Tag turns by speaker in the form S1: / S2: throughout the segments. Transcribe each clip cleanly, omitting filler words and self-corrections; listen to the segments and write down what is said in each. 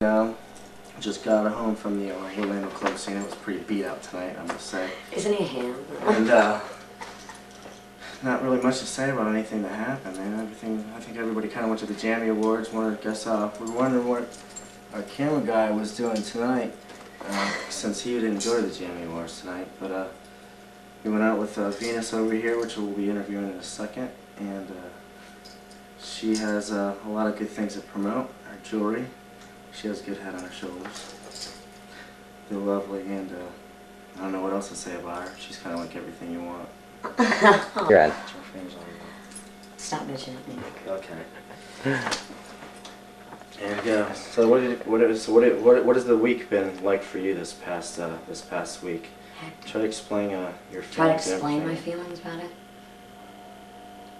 S1: Yeah, just got home from the Orlando club scene. It was pretty beat out tonight, I must say.
S2: Isn't he a ham?
S1: And not really much to say about anything that happened, man. Everything. I think everybody kind of went to the Jammy Awards. We were wondering what our camera guy was doing tonight, since he didn't go to the Jammy Awards tonight. But we went out with Venus over here, which we'll be interviewing in a second, and she has a lot of good things to promote. Her jewelry. She has a good head on her shoulders. They're lovely, and I don't know what else to say about her. She's kind of like everything you want.
S3: You're on.
S2: Stop bitching at me.
S1: Okay. And so what has the week been like for you this past week? Try to explain your feelings.
S2: Try to explain my feelings about it.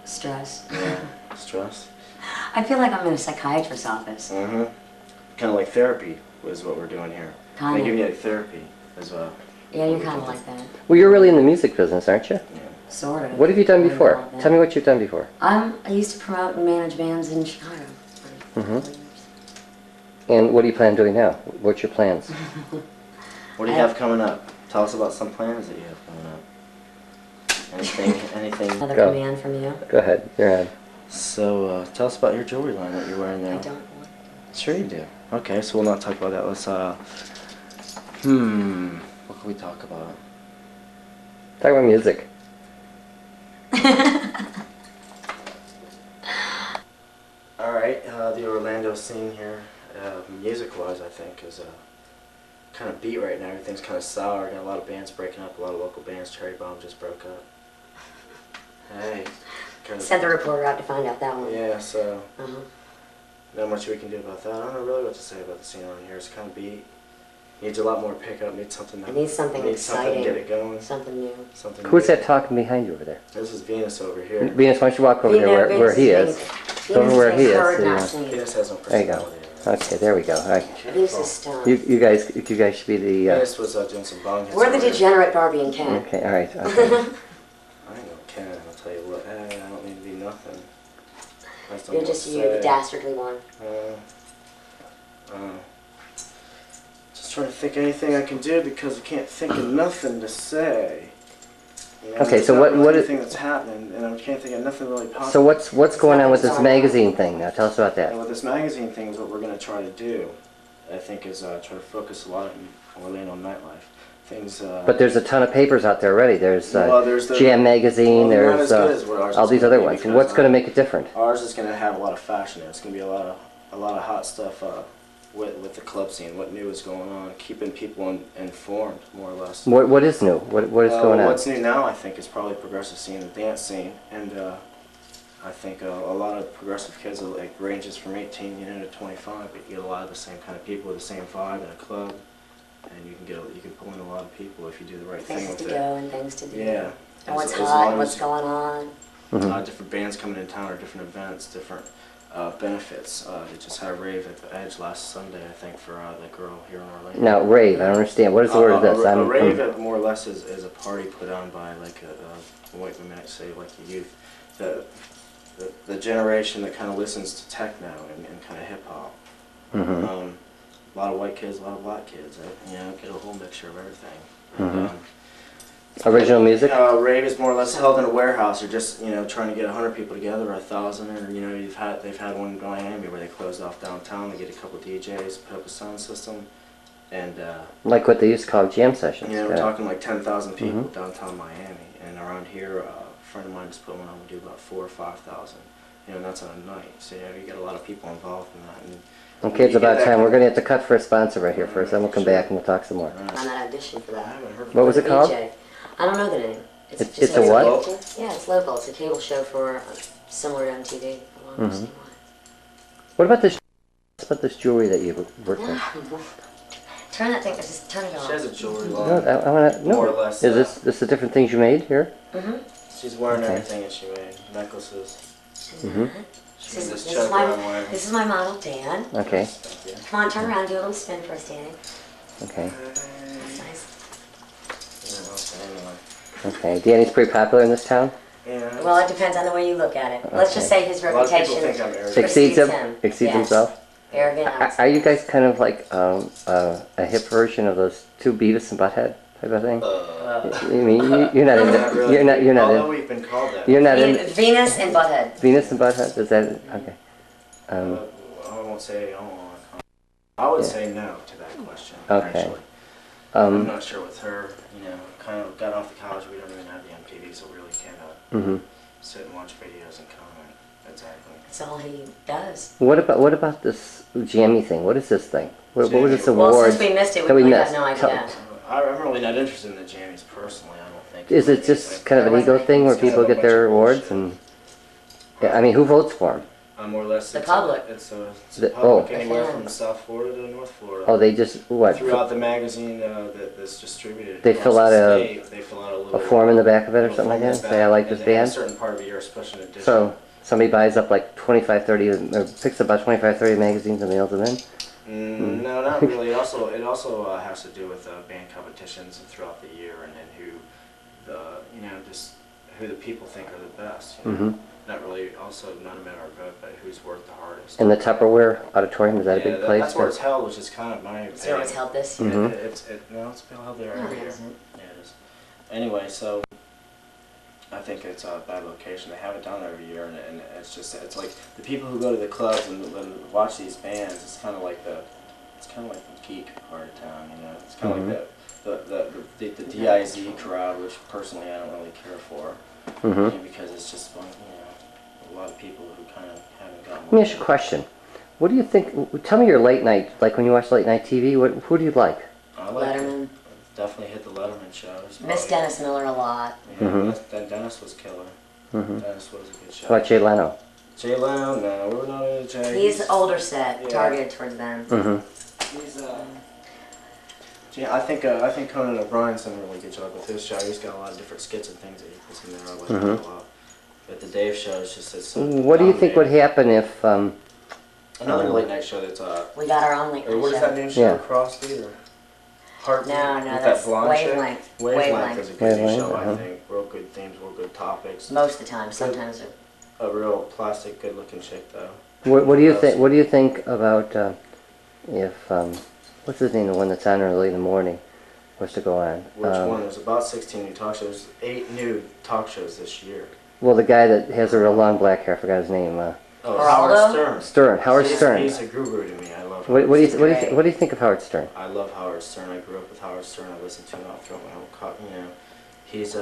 S2: Stress.
S1: Yeah, stress.
S2: I feel like I'm in a psychiatrist's office.
S1: Mm-hmm. Kind of like therapy is what we're doing here.
S2: Kind
S1: They
S2: of.
S1: give you like therapy as well.
S2: Yeah, you're kind of like that.
S3: Well, you're really in the music business, aren't you?
S1: Yeah.
S2: Sort of.
S3: What have you done
S2: I'm
S3: before?
S2: involved in
S3: Tell me what you've done before.
S2: I used to promote and manage bands in Chicago.
S3: Mhm. And what do you plan on doing now? What's your plans?
S1: What do you have coming up? Tell us about some plans that you have coming up. Anything?
S2: Another
S3: Go.
S2: command from you.
S3: Go ahead, you're on.
S1: So, tell us about your jewelry line that you're wearing
S2: I
S1: now.
S2: don't want.
S1: Sure you do. Okay, so we'll not talk about that. Let's, what can we talk about?
S3: Talk about music.
S1: Alright, the Orlando scene here, music-wise, I think, is kind of beat right now. Everything's kind of sour. Got a lot of bands breaking up, a lot of local bands. Cherry Bomb just broke up. Hey. Kind of,
S2: Sent the reporter out to find out that one.
S1: yeah, so
S2: Uh-huh.
S1: not much we can do about that. I don't know really what to say about the scene around here. It's kind of beat. Needs a lot more pickup. Needs something.
S2: It needs something
S1: needs something to
S2: exciting.
S1: get it going.
S2: Something new.
S1: Something.
S3: Who's
S1: new.
S3: that talking behind you over there?
S1: This is Venus over here.
S3: Venus, why don't you walk over here where he is? Go over where he is. so you know.
S1: Venus has no
S3: There you go.
S1: personality.
S3: Okay, there we go. All right.
S2: Venus is stoned.
S3: You guys should be the...
S1: Venus was doing some bong hits.
S2: We're the
S1: earlier.
S2: degenerate Barbie and Ken.
S3: Okay, all right. Okay.
S1: I ain't no Ken, I'll tell you what. I don't need to be nothing. I just don't
S2: You're
S1: know
S2: just
S1: what to
S2: you, the
S1: say.
S2: dastardly one.
S1: Just trying to think of anything I can do because I can't think of nothing to say. You know,
S3: Okay,
S1: there's
S3: so
S1: not
S3: what
S1: really
S3: is-
S1: anything that's happening, and I can't think of nothing really positive.
S3: So what's going on with this magazine thing now? Tell us about
S1: And
S3: that.
S1: with this magazine thing is what we're going to try to do. I think is try to focus a lot on Orlando nightlife. Things.
S3: But there's a ton of papers out there already. There's
S1: there's the
S3: Jam Magazine,
S1: well, they're not
S3: there's
S1: as good as what ours
S3: all
S1: is
S3: these
S1: gonna
S3: other
S1: be
S3: ones.
S1: because,
S3: What's going to make it different?
S1: Ours is going to have a lot of fashion in it. It's going to be a lot of hot stuff with the club scene. What new is going on? Keeping people informed, more or less.
S3: What is new? What is going on?
S1: What's new now, I think, is probably progressive scene, the dance scene, and I think a lot of progressive kids like ranges from 18, to 25. But you get a lot of the same kind of people with the same vibe in a club, and you can pull in a lot of people if you do the right thing
S2: Places
S1: with
S2: to
S1: it.
S2: go and things to do.
S1: Yeah.
S2: And what's
S1: As
S2: hot,
S1: long
S2: what's
S1: as-
S2: going on.
S3: Mhm.
S1: Different bands coming in town or different events, different benefits. They just had a rave at the Edge last Sunday, I think, for that girl here in Orlando.
S3: Now, rave, I don't understand. What is the word of this?
S1: A rave, more or less, is a party put on by like what we might say, like the youth, the generation that kind of listens to techno and kind of hip hop.
S3: Mhm.
S1: A lot of white kids, a lot of black kids. Get a whole mixture of everything.
S3: Mhm. Original music?
S1: Rave is more or less held in a warehouse. You're just trying to get 100 people together, or 1,000, or they've had one in Miami where they closed off downtown. They get a couple DJs, put up a sound system, and
S3: Like what they used to call jam sessions.
S1: we're
S3: Yeah.
S1: talking like 10,000 people
S3: Mhm.
S1: downtown Miami, and around here, a friend of mine just put one on. We do about 4,000 or 5,000. And that's on a night. So you get a lot of people involved in that. And
S3: Okay, it's
S1: you get
S3: about
S1: that
S3: time.
S1: kind
S3: We're
S1: of-
S3: going to have to cut for a sponsor right here first, then we'll come back and we'll talk some more.
S1: Right.
S2: On that audition for
S1: I
S2: that.
S1: haven't heard of
S3: What was it called?
S2: VJ. I don't know the name.
S3: It's a what?
S1: Local?
S2: Yeah, it's local. It's a cable show for similar to MTV. Along the
S3: Mhm.
S2: same
S3: What about this jewelry that you worked on?
S2: line. Turn that thing. Just turn it off.
S1: She has a jewelry
S3: No,
S1: line.
S3: I want to.
S1: More or
S3: No.
S1: less.
S3: Is this the different things you made here?
S2: Mm-hmm.
S1: She's wearing
S3: Okay.
S1: everything that she made. Necklaces.
S3: Mhm.
S1: She
S2: This
S1: made
S2: is,
S1: this
S2: this, is
S1: choker I'm
S2: my,
S1: wearing.
S2: this is my model, Dan.
S3: Okay.
S1: Thank you.
S2: Come on, turn around, do a little spin for us, Danny.
S3: Okay.
S2: That's nice.
S3: Okay. Danny's pretty popular in this town.
S1: Yeah.
S2: Well, it depends on the way you look at it. Let's just say his
S1: A lot of people
S2: reputation
S1: think I'm arrogant.
S3: Exceeds him.
S2: him.
S3: Exceeds
S2: Yes.
S3: himself.
S2: Arrogant.
S3: Are you guys kind of like a hip version of those two Beavis and Butthead type of thing? I mean, you're not into.
S1: Not really.
S3: You're not
S1: Although
S3: in.
S1: we've been called that.
S3: You're not in.
S2: Venus and Butthead.
S3: Venus and Butthead. Is that okay?
S1: I won't say I don't want to comment. I would
S3: Yeah.
S1: say no to that question.
S3: Okay.
S1: Actually. I'm
S3: Um,
S1: not sure with her. You know, kind of got off the college. We don't even have the MTV, so we really can't
S3: mhm.
S1: sit and watch videos and comment. Exactly.
S2: That's all he does.
S3: What about this jammy thing? What is this thing? What was this
S1: Jammy.
S2: Well,
S3: award?
S2: since we missed it,
S3: that
S2: we
S3: we
S2: really have
S3: missed?
S2: no idea.
S1: I'm really not interested in the jammies personally. I don't think.
S3: Is it just kind of an ego thing where
S1: It's kind
S3: people
S1: of a
S3: get their
S1: bunch of
S3: awards
S1: bullshit.
S3: and? Yeah, I mean, who votes for them?
S1: More or less.
S2: The
S1: it's
S2: public.
S1: It's a
S3: The-
S1: public
S3: oh.
S1: anywhere
S2: The
S1: from
S2: fans.
S1: South Florida to North Florida.
S3: Oh, they just what?
S1: Throughout the magazine that's distributed.
S3: They
S1: across
S3: fill
S1: the
S3: out a-
S1: state, they fill out a little
S3: A form in the back of it or
S1: little
S3: something like
S1: form in
S3: that?
S1: the
S3: Say I
S1: back,
S3: like
S1: and
S3: this
S1: they have a
S3: band.
S1: certain part of the year special edition.
S3: So somebody buys up like 25, 30, or picks up about 25, 30 magazines and mails them in.
S1: No, not really. It also has to do with band competitions throughout the year, and then just who the people think are the best. You know?
S3: Mhm.
S1: Not really. Also, not a matter of vote, but who's worked the hardest.
S3: In the Tupperware Auditorium, is that a
S1: Yeah,
S3: big place?
S1: That's where it's held, which is kind of my opinion.
S2: Is there always held this year?
S3: Mhm.
S1: It's been held there
S2: No,
S1: every
S2: it
S1: year.
S2: hasn't.
S1: Yeah, it is. Anyway, so I think it's a bad location. They have it down every year, and it's like the people who go to the clubs and watch these bands. It's kind of like the geek part of town, you know. It's kind of like the DIZ crowd, which personally I don't really care for,
S3: Mhm.
S1: because it's just a lot of people who kind of haven't gotten.
S3: Let me ask you a question. What do you think? Tell me your late night, like when you watch late night TV. Who do you like?
S1: I like
S2: Letterman.
S1: definitely hit the Letterman shows.
S2: Miss Dennis Miller a lot.
S1: Yeah,
S3: Mhm.
S1: Dennis was killer.
S3: Mhm.
S1: Dennis was a good show.
S3: How about Jay Leno?
S1: Jay Leno, no, we're not into Jay.
S2: He's older set,
S1: Yeah.
S2: targeted towards them.
S3: Mm-hmm.
S1: He's I think Conan O'Brien's done a really good job with his show. He's got a lot of different skits and things that he puts in there. I like that a lot. But the Dave show is just it's so
S3: What do you think would happen if?
S1: Another late night show that's
S2: We got our own late
S1: or
S2: night
S1: what is
S2: show.
S1: that new show?
S3: Yeah.
S1: Crossbeat or Heartbeat?
S2: No,
S1: with
S2: that's
S1: that blonde chick?
S2: Wavelength.
S1: Wavelength is a good new
S3: Wavelength,
S1: show. I
S3: uh-huh.
S1: think real good themes, real good topics.
S2: Most of the time, sometimes they're
S1: A real plastic, good-looking chick though.
S3: What do you think? What do you think about if? What's his name? The one that's on early in the morning was to go on.
S1: Which one? There's about 16 new talk shows. 8 new talk shows this year.
S3: Well, the guy that has the real long black hair. I forgot his name.
S1: Oh,
S2: Geraldo?
S1: Howard Stern.
S3: Stern. Howard Stern.
S1: He's a guru to me. I love.
S3: What do you
S2: Great.
S3: what do you think of Howard Stern?
S1: I love Howard Stern. I grew up with Howard Stern. I listened to him out throughout my whole he's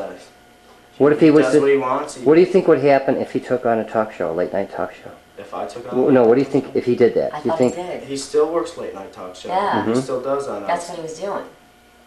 S3: What if he was
S1: does
S3: to-
S1: what he wants.
S3: What do you think would happen if he took on a talk show, a late night talk show?
S1: If I took on.
S3: No, what do you think if he did that?
S2: I
S3: Do you
S2: thought
S3: think
S2: he did.
S1: He still works late night talk show.
S2: Yeah.
S1: He
S3: Mhm.
S1: still does on
S2: That's what he was doing.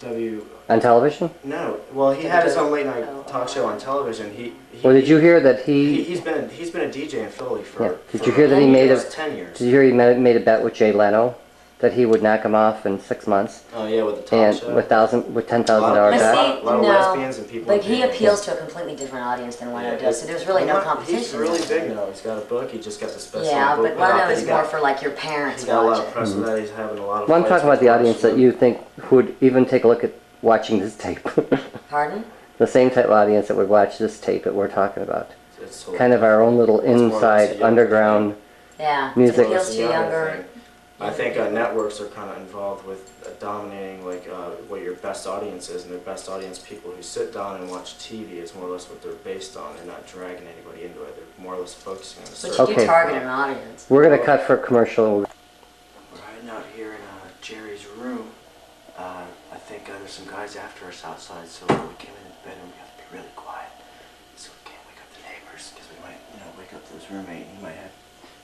S1: W.
S3: on television?
S1: No, well he had his own late night talk show on television.
S3: Well, did you hear that
S1: He's been a DJ in Philly for.
S3: Yeah. Did
S1: for
S3: you hear that he made
S1: 10 years.
S3: Did you hear he made a bet with Jay Leno that he would knock him off in 6 months
S1: Oh yeah, with the talk
S3: and
S1: show.
S3: with $10,000
S2: But
S3: bet?
S2: see,
S1: A lot of
S2: no,
S1: lesbians and people.
S2: But
S1: in
S2: he
S1: bands.
S2: appeals to a completely different audience than Leno does, so there's really no competition.
S1: He's really big now. He's got a book. He just got the special
S2: Yeah,
S1: book.
S2: but Leno
S1: out.
S2: is
S1: He's
S2: more
S1: got-
S2: for like your parents
S1: He's got a lot of
S2: watching.
S1: press with that. He's having a lot of.
S3: Well, I'm
S1: fights
S3: talking about
S1: with
S3: the audience that
S1: Rush.
S3: you think would even take a look at watching this tape.
S2: Pardon?
S3: The same type of audience that would watch this tape that we're talking about.
S1: It's
S3: Kind of our own little
S1: It's more or less a
S3: inside
S1: younger
S3: underground.
S2: Yeah,
S3: Music.
S2: it appeals to younger.
S1: I think networks are kind of involved with dominating what your best audience is, and their best audience people who sit down and watch TV is more or less what they're based on. They're not dragging anybody into it. They're more or less focusing on a
S2: But
S1: certain.
S2: you
S3: Okay.
S2: do target an audience.
S3: We're going to cut for a commercial.
S1: We're hiding out here in Jerry's room. I think there's some guys after us outside, so we came in the bedroom. We have to be really quiet, so we can't wake up the neighbors, because we might, wake up his roommate. He might have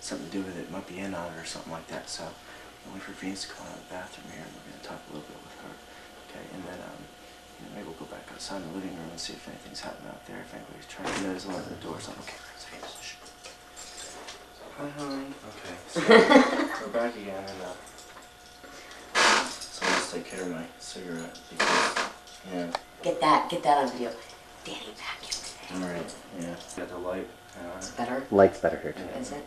S1: something to do with it. Might be in on it or something like that. So we'll wait for Venus to come out of the bathroom here, and we're going to talk a little bit with her. Okay, and then maybe we'll go back outside in the living room and see if anything's happening out there. If anybody's trying to notice at the door or something. Okay, shh. Hi, honey. Okay, so we're back again, and so let's take care of my cigarette because,
S2: Get that on video. Danny vacuumed today.
S1: all right, yeah. Got the light.
S2: It's better,
S3: Light's better here too.
S1: Yeah.
S2: is it?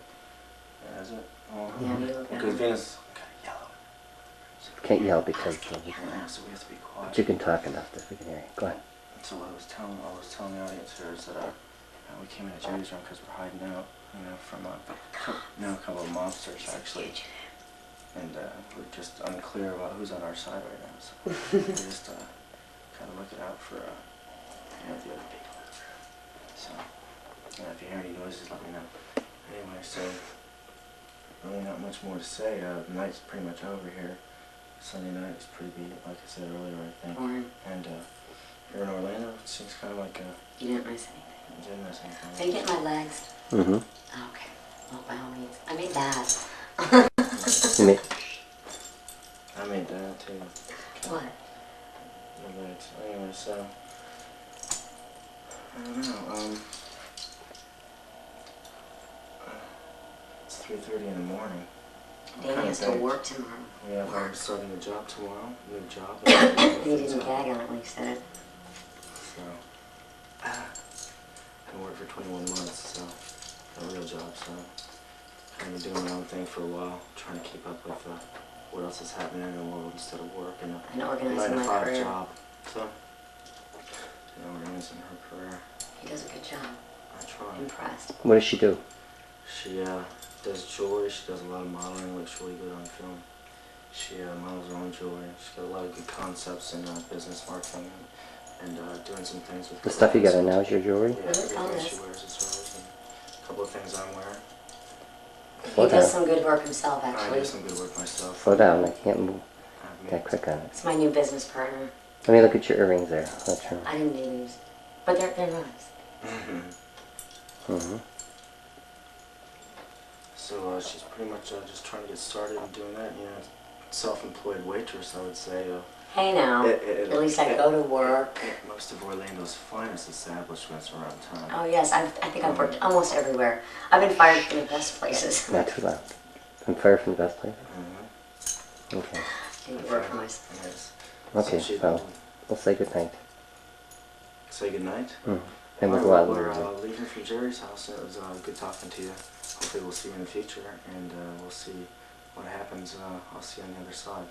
S1: Is it? Oh.
S2: Yeah, you look
S1: Okay,
S2: at it.
S1: Venus. Okay, yellow.
S3: Can't yell because
S1: Yeah, so we have to be quiet.
S3: but you can talk enough that we can hear you. Go ahead.
S1: So what I was telling the audience here is that we came into Jerry's room because we're hiding out, from a couple of monsters actually. and we're just unclear about who's on our side right now. So we're just kind of looking out for the other people. So if you hear any noises, let me know. Anyway, so really not much more to say. The night's pretty much over here. Sunday night is pretty beat, like I said earlier, I think.
S2: Boring.
S1: And here in Orlando, it seems kind of like
S2: You didn't miss anything.
S1: you didn't miss anything.
S2: Are you getting my legs?
S3: Mm-hmm.
S2: Oh, okay. Well, by all means. I made that.
S3: You mean,
S1: I made that too. Okay.
S2: What?
S1: My legs. Anyway, so I don't know. It's 3:30 in the morning. I'm
S2: Danny
S1: kinda
S2: has to
S1: baked.
S2: work tomorrow.
S1: Yeah, I'm
S2: Work.
S1: starting a job tomorrow. New job.
S2: He didn't gag on it when he said it.
S1: So I've been working for 21 months, so a real job. So kind of been doing my own thing for a while, trying to keep up with what else is happening in the world instead of work and a
S2: And
S1: 9
S2: organizing
S1: to
S2: my
S1: 5
S2: career.
S1: job. So organizing her career.
S2: He does a good job.
S1: I try.
S2: I'm impressed.
S3: what does she do?
S1: She does jewelry. She does a lot of modeling. Looks really good on film. She models her own jewelry. She's got a lot of good concepts in business marketing and doing some things with
S3: The stuff you got on
S1: brands.
S3: now is your jewelry?
S1: Yeah,
S2: Mhm, oh,
S1: everything she
S2: yes.
S1: wears as well. And a couple of things I'm wearing.
S3: Slow
S2: He does
S3: down.
S2: some good work himself,
S1: I
S2: actually.
S1: do some good work myself.
S3: Slow down. I can't move
S1: I've
S3: that
S1: made-
S3: quick on it.
S2: It's my new business partner.
S3: Let me look at your earrings there. That's your.
S2: I didn't do these. But they're nice.
S1: Mhm.
S3: Mm-hmm.
S1: So she's pretty much just trying to get started in doing that. You know, self-employed waitress, I would say.
S2: Hey now. At least I go to work.
S1: Most of Orlando's finest establishments around town.
S2: Oh yes, I think I've worked almost everywhere. I've been fired from the best places.
S3: Not too loud. I'm far from the best place.
S1: Mhm.
S3: Okay.
S2: I do work for myself.
S1: Yes.
S3: Okay,
S1: So she-
S3: well, we'll say good night.
S1: Say goodnight.
S3: Mm. And we'll go out and
S1: We're leaving from Jerry's house. It was good talking to you. Hopefully we'll see you in the future, and we'll see what happens. I'll see you on the other side.